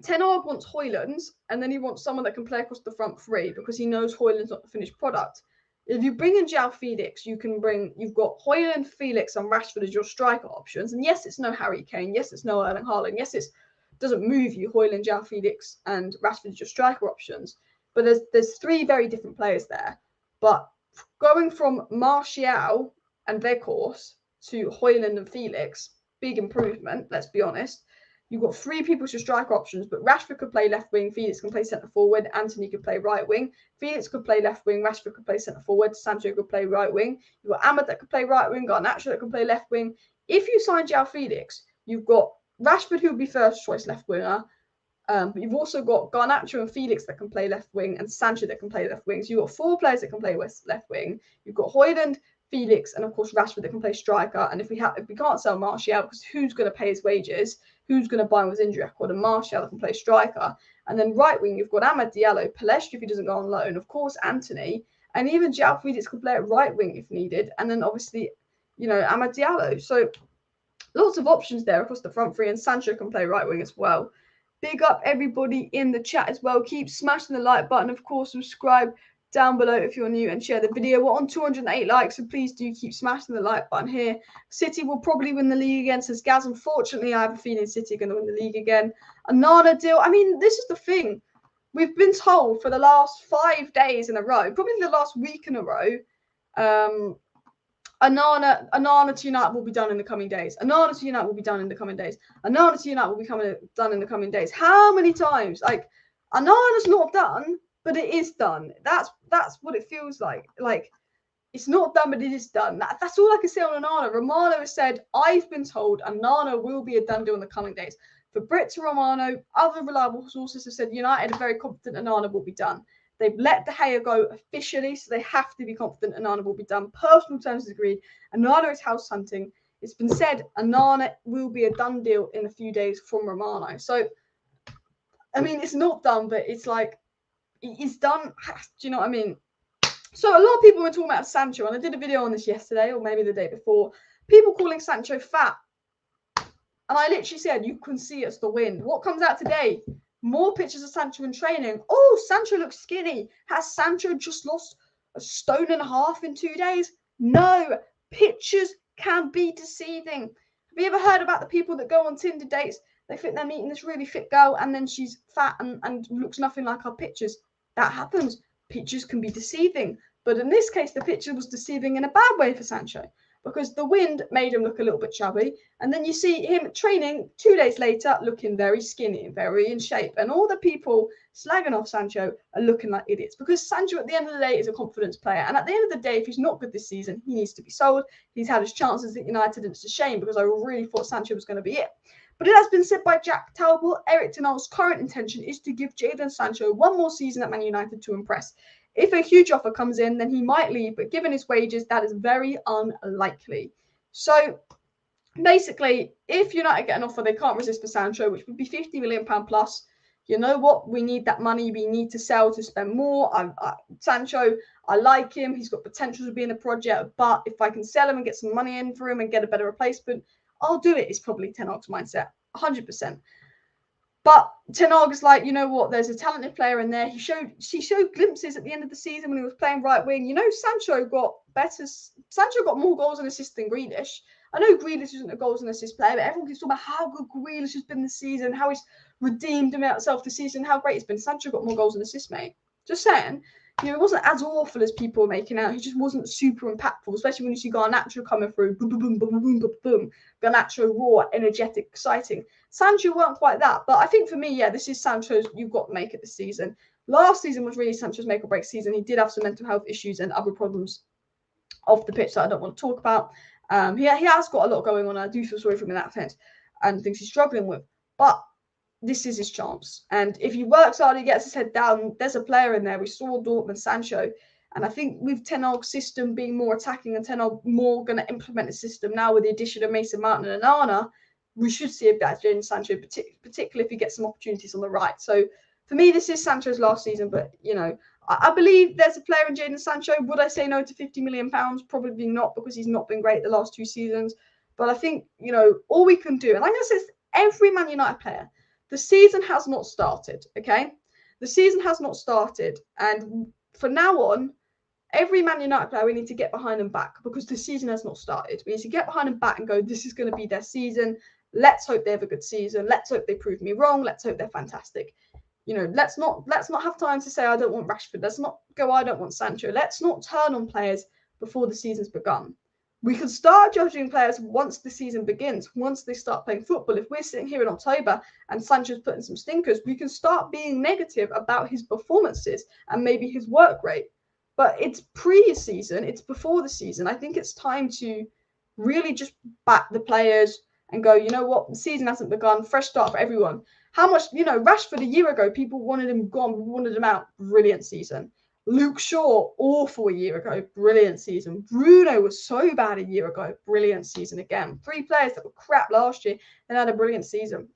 Ten Hag wants Højlund, and then he wants someone that can play across the front three because he knows Højlund's not the finished product. If you bring in Joao Felix, you've got Højlund, Felix, and Rashford as your striker options. And yes, it's no Harry Kane. Yes, it's no Erling Haaland. Yes, it doesn't move you. Højlund, Joao Felix, and Rashford as your striker options. But there's three very different players there. But going from Martial and Weghorst to Højlund and Felix, big improvement, let's be honest. You've got three people as your striker options, but Rashford could play left wing, Felix can play centre forward, Antony could play right wing, Felix could play left wing, Rashford could play centre forward, Sancho could play right wing. You've got Ahmad that could play right wing, Garnacho that could play left wing. If you sign Joao Felix, you've got Rashford who would be first choice left winger, but you've also got Garnacho and Felix that can play left wing and Sancho that can play left wing. So you've got four players that can play left wing. You've got Højlund, Felix, and of course Rashford that can play striker. And if we can't sell Martial, because who's going to pay his wages? Who's going to buy him with injury record? And Martial that can play striker. And then right wing, you've got Amad Diallo, Palestra if he doesn't go on loan, of course Antony, and even Joao Felix could play at right wing if needed. And then obviously, Amad Diallo. So lots of options there across the front three, and Sancho can play right wing as well. Big up everybody in the chat as well. Keep smashing the like button. Of course, subscribe down below if you're new and share the video. We're on 208 likes, so please do keep smashing the like button here. City will probably win the league again, says Gaz. Unfortunately, I have a feeling City are going to win the league again. Onana deal. I mean, this is the thing. We've been told for the last 5 days in a row, probably the last week in a row, Onana to United will be done in the coming days. Onana to United will be done in the coming days. Onana to United will be done in the coming days. How many times? Like, Onana's not done, but it is done. That's what it feels like. Like, it's not done, but it is done. That's all I can say on Onana. Romano has said, I've been told Onana will be a done deal in the coming days. For Britz Romano, other reliable sources have said United are very confident Onana will be done. They've let De Gea go officially, so they have to be confident Onana will be done. Personal terms is agreed. Onana is house hunting. It's been said Onana will be a done deal in a few days from Romano. So, I mean, it's not done, but it's like, it's done. Do you know what I mean? So a lot of people were talking about Sancho, and I did a video on this yesterday, or maybe the day before. People calling Sancho fat. And I literally said, you can see it's the wind. What comes out today? More pictures of Sancho in training. Oh, Sancho looks skinny. Has Sancho just lost 1.5 stones in 2 days? No. Pictures can be deceiving. Have you ever heard about the people that go on Tinder dates? They think they're meeting this really fit girl, and then she's fat and looks nothing like her pictures. That happens. Pictures can be deceiving. But in this case, the picture was deceiving in a bad way for Sancho, because the wind made him look a little bit chubby. And then you see him training 2 days later, looking very skinny and very in shape. And all the people slagging off Sancho are looking like idiots, because Sancho at the end of the day is a confidence player. And at the end of the day, if he's not good this season, he needs to be sold. He's had his chances at United, and it's a shame, because I really thought Sancho was going to be it. But it has been said by Jack Talbot, Eric Ten Hag's current intention is to give Jadon Sancho one more season at Man United to impress. If a huge offer comes in, then he might leave, but given his wages, that is very unlikely. So basically, if United get an offer they can't resist for Sancho, which would be £50 million plus, you know what, we need that money. We need to sell to spend more. Sancho, I like him. He's got potential to be in the project, but if I can sell him and get some money in for him and get a better replacement, I'll do it. It's probably Ten Hag's mindset, 100%. But Ten Hag is like, you know what? There's a talented player in there. He showed glimpses at the end of the season when he was playing right wing. You know, Sancho got more goals and assists than Grealish. I know Grealish isn't a goals and assists player, but everyone keeps talking about how good Grealish has been this season, how he's redeemed himself this season, how great he's been. Sancho got more goals and assists, mate. Just saying. You know, it wasn't as awful as people were making out. He just wasn't super impactful, especially when you see Garnacho coming through. Boom, boom, boom, boom, boom, boom, boom. Garnacho raw, energetic, exciting. Sancho weren't quite that. But I think for me, yeah, this is Sancho's, you've got to make it this season. Last season was really Sancho's make or break season. He did have some mental health issues and other problems off the pitch that I don't want to talk about. He has got a lot going on. I do feel sorry for him in that sense and things he's struggling with. But this is his chance. And if he works hard, he gets his head down, there's a player in there. We saw Dortmund, Sancho. And I think with Ten Hag's system being more attacking and Ten Hag more going to implement the system now with the addition of Mason Mount and Onana, we should see a better Jadon Sancho, particularly if he gets some opportunities on the right. So for me, this is Sancho's last season. But, you know, I believe there's a player in Jadon Sancho. Would I say no to £50 million? Probably not, because he's not been great the last 2 seasons. But I think, you know, all we can do, and I'm going to say this to every Man United player, the season has not started, okay? The season has not started. And from now on, every Man United player, we need to get behind them back, because the season has not started. We need to get behind them back and go, this is going to be their season. Let's hope they have a good season. Let's hope they prove me wrong. Let's hope they're fantastic. You know, let's not have time to say, I don't want Rashford. Let's not go, I don't want Sancho. Let's not turn on players before the season's begun. We can start judging players once the season begins, once they start playing football. If we're sitting here in October and Sancho's putting some stinkers, we can start being negative about his performances and maybe his work rate. But it's pre-season, it's before the season. I think it's time to really just back the players and go, you know what, the season hasn't begun, fresh start for everyone. How much, you know, Rashford a year ago, people wanted him gone, wanted him out, brilliant season. Luke Shaw, awful a year ago, brilliant season. Bruno was so bad a year ago, brilliant season again. 3 players that were crap last year and had a brilliant season.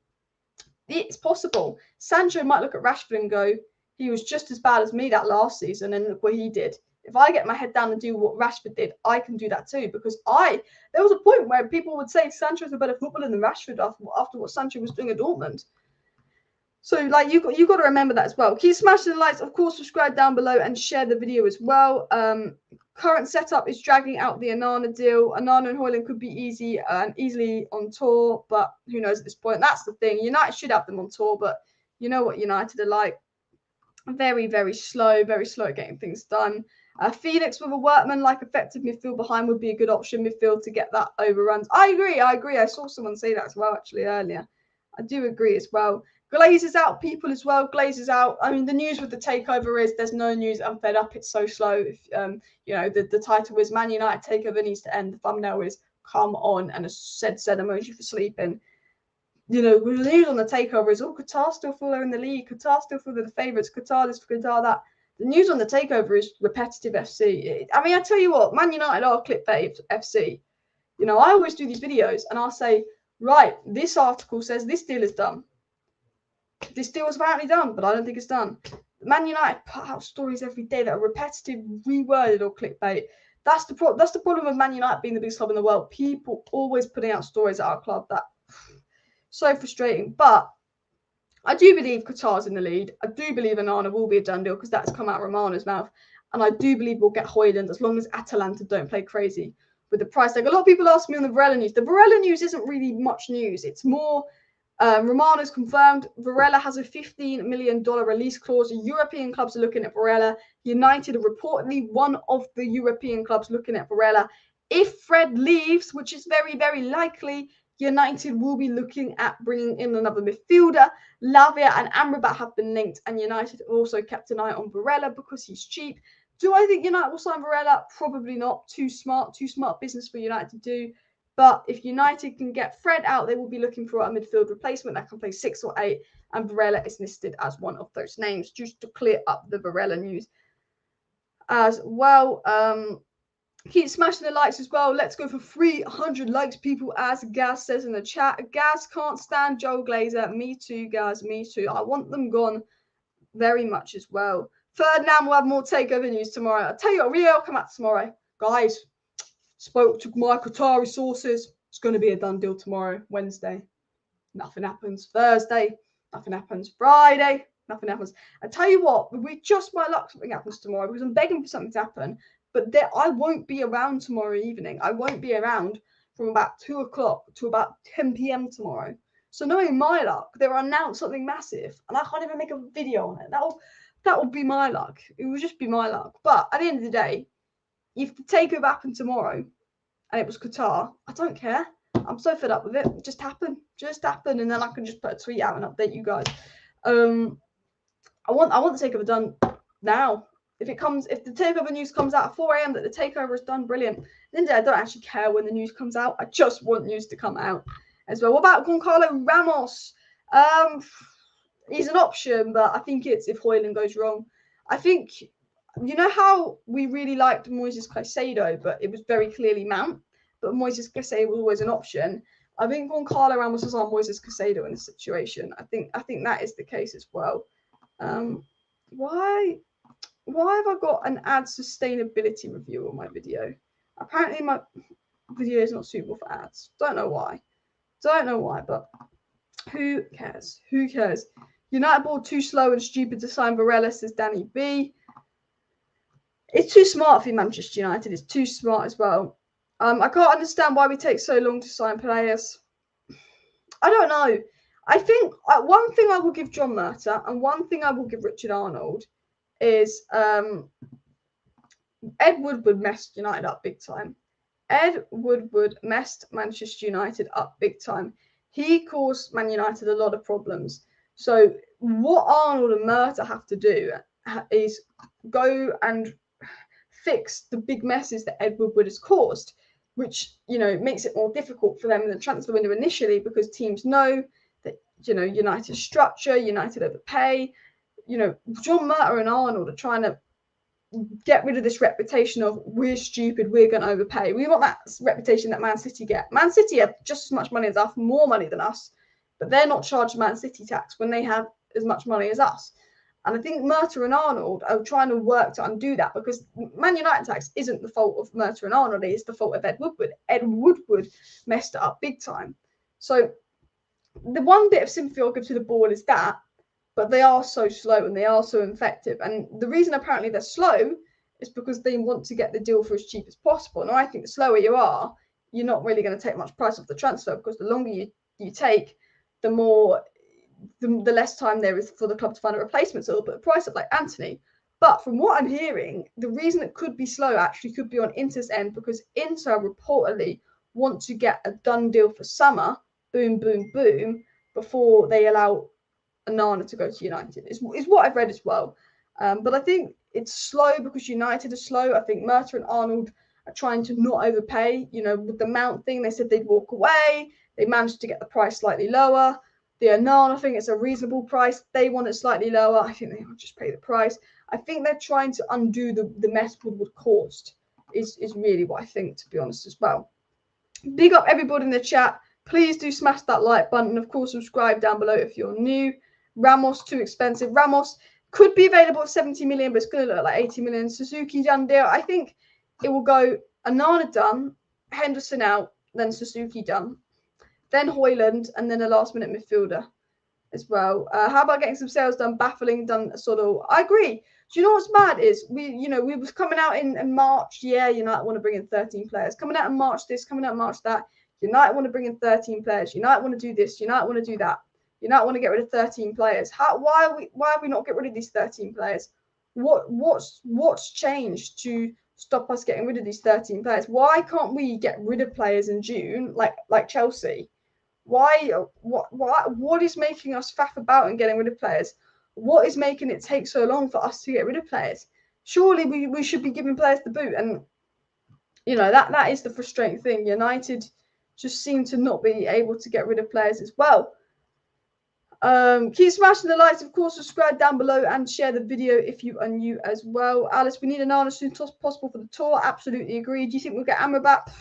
It's possible. Sancho might look at Rashford and go, he was just as bad as me that last season, and look what he did. If I get my head down and do what Rashford did, I can do that too, because there was a point where people would say Sancho's a better footballer than Rashford after what Sancho was doing at Dortmund. So, like, you got to remember that as well. Keep smashing the likes, of course, subscribe down below and share the video as well. Current setup is dragging out the Onana deal. Onana and Højlund could be easily on tour, but who knows at this point. That's the thing. United should have them on tour, but you know what United are like. Very, very slow at getting things done. Felix with a workman-like effective midfield behind would be a good option midfield to get that overruns. I agree. I saw someone say that as well, actually, earlier. I do agree as well. Glaze is out, people as well. Glaze is out. I mean, the news with the takeover is there's no news. I'm fed up. It's so slow. If, you know, the title is Man United Takeover needs to end. The thumbnail is come on and a said emoji for sleeping. You know, the news on the takeover is, Qatar still feel they're in the league. Qatar still feel they're the favourites. Qatar this, Qatar that. The news on the takeover is repetitive FC. I mean, I tell you what, Man United are clickbait FC. You know, I always do these videos and I'll say, right, this article says this deal is done. This deal was apparently done, but I don't think it's done. Man United put out stories every day that are repetitive, reworded, or clickbait. That's the problem with Man United being the biggest club in the world. People always putting out stories at our club that so frustrating. But I do believe Qatar's in the lead. I do believe Onana will be a done deal because that's come out of Romano's mouth. And I do believe we'll get Højlund as long as Atalanta don't play crazy with the price tag. A lot of people ask me on the Varela news. The Varela news isn't really much news. It's more Romano's confirmed. Varela has a $15 million release clause. European clubs are looking at Varela. United are reportedly one of the European clubs looking at Varela. If Fred leaves, which is very, very likely, United will be looking at bringing in another midfielder. Lavia and Amrabat have been linked, and United have also kept an eye on Varela because he's cheap. Do I think United will sign Varela? Probably not. Too smart business for United to do. But if United can get Fred out, they will be looking for a midfield replacement that can play 6 or 8, and Varela is listed as one of those names, just to clear up the Varela news as well. Keep smashing the likes as well. Let's go for 300 likes, people, as Gaz says in the chat. Gaz can't stand Joel Glazer. Me too, Gaz. Me too. I want them gone very much as well. Ferdinand will have more takeover news tomorrow. I'll tell you what, Rio will come out tomorrow. Guys, spoke to my Qatari sources. It's going to be a done deal tomorrow, Wednesday. Nothing happens. Thursday, nothing happens. Friday, nothing happens. I tell you what, we just might luck something happens tomorrow because I'm begging for something to happen. But I won't be around tomorrow evening. I won't be around from about 2 o'clock to about 10 p.m. tomorrow. So knowing my luck, they'll announce something massive, and I can't even make a video on it. That will be my luck. It will just be my luck. But at the end of the day, if the takeover happened tomorrow, and it was Qatar, I don't care. I'm so fed up with it. Just happen, and then I can just put a tweet out and update you guys. I want the takeover done now. If the takeover news comes out at 4 a.m. that the takeover is done, brilliant. Then I don't actually care when the news comes out. I just want news to come out as well. What about Goncalo Ramos? He's an option, but I think it's if Højlund goes wrong. I think, you know how we really liked Moises Caicedo, but it was very clearly Mount. But Moises Caicedo was always an option. I think Goncalo Ramos is on Moises Caicedo in this situation. I think that is the case as well. Why have I got an ad sustainability review on my video? Apparently my video is not suitable for ads. Don't know why, but who cares? United board too slow and stupid to sign Varela, says Danny B. It's too smart for Manchester United. It's too smart as well. I can't understand why we take so long to sign players. I don't know. I think one thing I will give John Murta and one thing I will give Richard Arnold is Ed Woodward messed United up big time. Ed Woodward messed Manchester United up big time. He caused Man United a lot of problems. So what Arnold and Murta have to do is go and fix the big messes that Ed Woodward has caused, which, makes it more difficult for them in the transfer window initially because teams know that, United's structure, United overpay. John Murta and Arnold are trying to get rid of this reputation of we're stupid, we're going to overpay. We want that reputation that Man City get. Man City have just as much money as us, more money than us, but they're not charged Man City tax when they have as much money as us. And I think Murta and Arnold are trying to work to undo that because Man United tax isn't the fault of Murta and Arnold, it's the fault of Ed Woodward. Ed Woodward messed it up big time. So the one bit of sympathy I'll give to the board is that, but they are so slow and they are so ineffective. And the reason apparently they're slow is because they want to get the deal for as cheap as possible. Now, I think the slower you are, you're not really going to take much price off the transfer because the longer you take, the less time there is for the club to find a replacement. So they'll put a price up like Anthony. But from what I'm hearing, the reason it could be slow actually could be on Inter's end because Inter reportedly want to get a done deal for summer, boom, boom, boom, before they allow Onana to go to United, is what I've read as well. But I think it's slow because United are slow. I think Murta and Arnold are trying to not overpay. With the Mount thing, they said they'd walk away. They managed to get the price slightly lower. The Onana, I think it's a reasonable price. They want it slightly lower. I think they will just pay the price. I think they're trying to undo the mess Woodward caused is really what I think, to be honest, as well. Big up everybody in the chat. Please do smash that like button. And of course, subscribe down below if you're new. Ramos, too expensive. Ramos could be available at 70 million, but it's going to look like 80 million. Suzuki done deal. I think it will go Onana done, Henderson out, then Suzuki done, then Højlund, and then a last-minute midfielder as well. How about getting some sales done? Baffling, done sort of. I agree. Do you know what's mad is we was coming out in March. Yeah, United want to bring in 13 players. Coming out in March this, coming out in March that. United want to bring in 13 players. United want to do this. United want to do that. United want to get rid of 13 players. Why have we not get rid of these 13 players? What's changed to stop us getting rid of these 13 players? Why can't we get rid of players in June like Chelsea? What is making us faff about and getting rid of players? What is making it take so long for us to get rid of players? Surely we should be giving players the boot, and that is the frustrating thing. United just seem to not be able to get rid of players as well. Keep smashing the likes, of course, subscribe down below and share the video if you are new as well. Alice, we need Onana as soon as possible for the tour. Absolutely agree. Do you think we'll get Amrabat?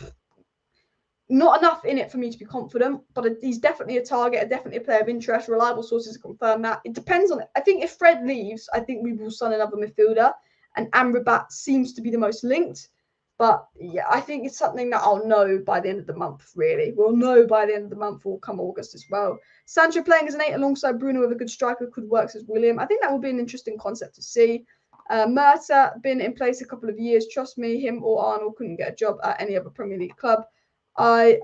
Not enough in it for me to be confident, but he's definitely a target, definitely a player of interest. Reliable sources confirm that. It depends on it. I think if Fred leaves, I think we will sign another midfielder, and Amrabat seems to be the most linked. But yeah, I think it's something that I'll know by the end of the month, really. We'll know by the end of the month or come August as well. Sancho playing as an 8 alongside Bruno with a good striker could work as William. I think that will be an interesting concept to see. Murta, been in place a couple of years. Trust me, him or Arnold couldn't get a job at any other Premier League club. I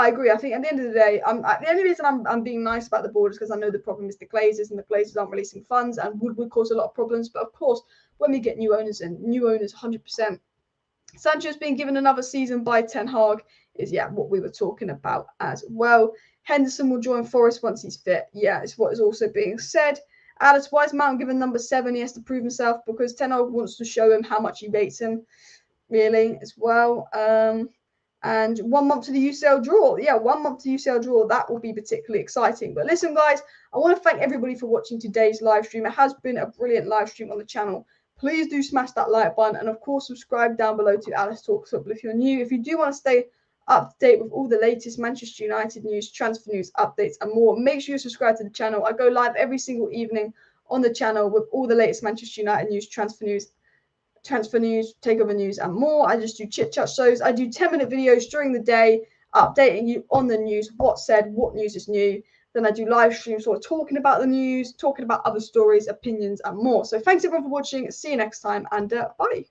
agree. I think at the end of the day, the only reason I'm being nice about the board is because I know the problem is the Glazers, and the Glazers aren't releasing funds, and would cause a lot of problems. But of course, when we get new owners in, 100%. Sancho's being given another season by Ten Hag is what we were talking about as well. Henderson will join Forest once he's fit. Yeah, it's what is also being said. Alice, why is Mount given number 7? He has to prove himself because Ten Hag wants to show him how much he rates him, really, as well. And 1 month to the UCL draw. Yeah, 1 month to UCL draw. That will be particularly exciting. But listen, guys, I want to thank everybody for watching today's live stream. It has been a brilliant live stream on the channel. Please do smash that like button. And, of course, subscribe down below to Alice Talks Football if you're new. If you do want to stay up to date with all the latest Manchester United news, transfer news, updates, and more, make sure you subscribe to the channel. I go live every single evening on the channel with all the latest Manchester United news, transfer news, takeover news, and more. I just do chit chat shows. I do 10-minute videos during the day, updating you on the news, what's said, what news is new. Then I do live streams sort of talking about the news, talking about other stories, opinions, and more. So thanks everyone for watching. See you next time, and bye.